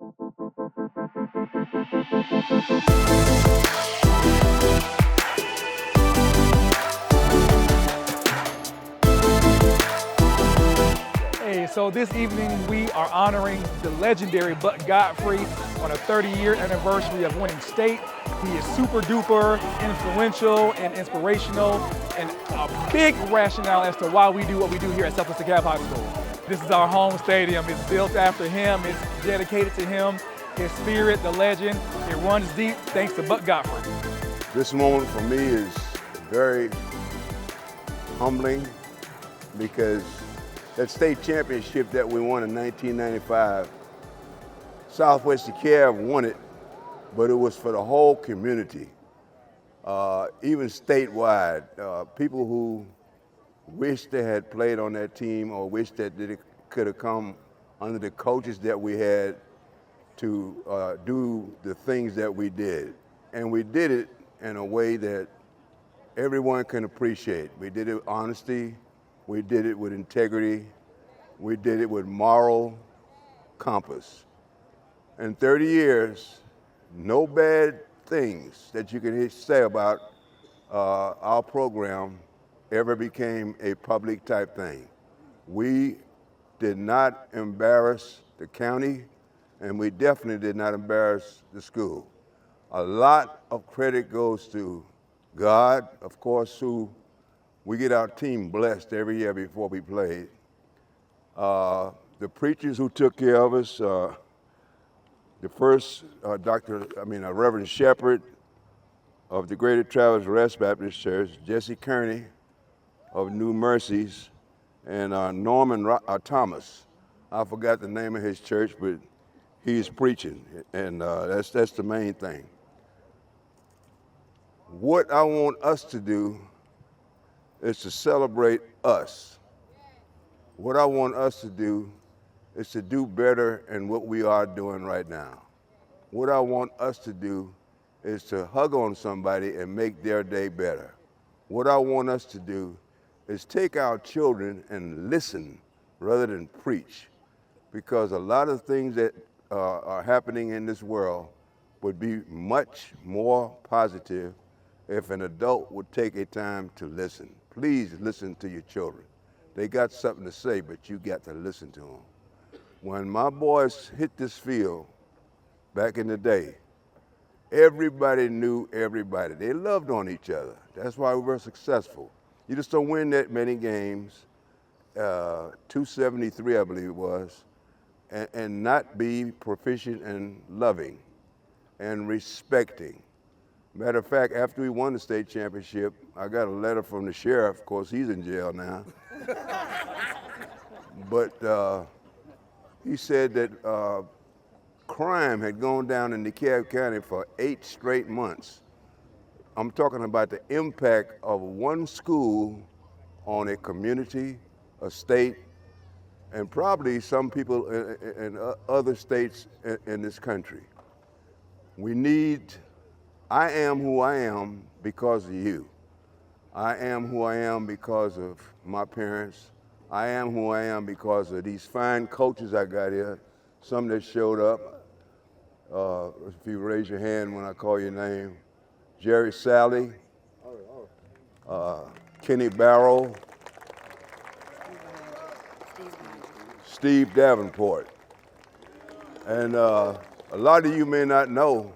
Hey, so this evening we are honoring the legendary Godfrey on a 30-year anniversary of winning state. He is super duper influential and inspirational and a big rationale as to why we do what we do here at DeKalb High School. This is our home stadium. It's built after him. It's dedicated to him, his spirit, the legend. It runs deep thanks to Godfrey. This moment for me is very humbling because that state championship that we won in 1995, Southwest DeKalb won it, but it was for the whole community, even statewide. People who wished they had played on that team or wished that they could have come under the coaches that we had to do the things that we did. And we did it in a way that everyone can appreciate. We did it with honesty, we did it with integrity, we did it with moral compass. In 30 years, no bad things that you can say about our program ever became a public type thing. We did not embarrass the county, and we definitely did not embarrass the school. A lot of credit goes to God, of course, who we get our team blessed every year before we played. The preachers who took care of us, the first Reverend Shepherd of the Greater Travelers Rest Baptist Church, Jesse Kearney of New Mercies, and Norman Thomas. I forgot the name of his church, but he's preaching, and that's the main thing. What I want us to do is to celebrate us. What I want us to do is to do better in what we are doing right now. What I want us to do is to hug on somebody and make their day better. What I want us to do is take our children and listen rather than preach, because a lot of things that are happening in this world would be much more positive if an adult would take a time to listen. Please listen to your children. They got something to say, but you got to listen to them. When my boys hit this field back in the day, everybody knew everybody. They loved on each other. That's why we were successful. You just don't win that many games, 273 I believe it was, and not be proficient in loving and respecting. Matter of fact, after we won the state championship, I got a letter from the sheriff. Of course, he's in jail now. But he said that crime had gone down in DeKalb County for 8 straight months. I'm talking about the impact of one school on a community, a state, and probably some people in other states in this country. I am who I am because of you. I am who I am because of my parents. I am who I am because of these fine coaches I got here, some that showed up. If you raise your hand when I call your name. Jerry Sally, Kenny Barrow, Steve Davenport. And a lot of you may not know,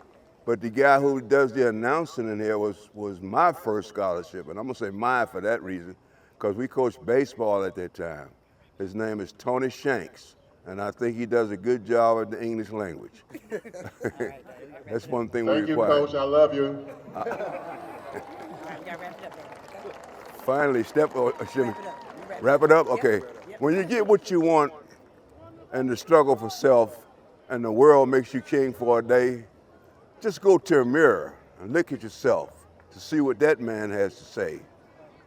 but the guy who does the announcing in here was my first scholarship. And I'm gonna say mine for that reason, because we coached baseball at that time. His name is Tony Shanks, and I think he does a good job at the English language. That's one thing we require. Thank you, Coach, I love you. Finally, wrap it up? Okay. When you get what you want and the struggle for self and the world makes you king for a day, just go to a mirror and look at yourself to see what that man has to say.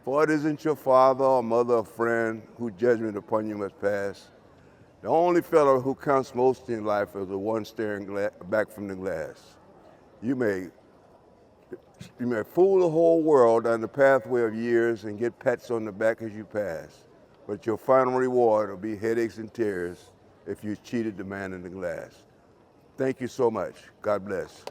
For it isn't your father or mother or friend whose judgment upon you must pass. The only fellow who counts most in life is the one staring back from the glass. You may fool the whole down on the pathway of years and get pats on the back as you pass, but your final reward will be headaches and tears if you cheated the man in the glass. Thank you so much. God bless.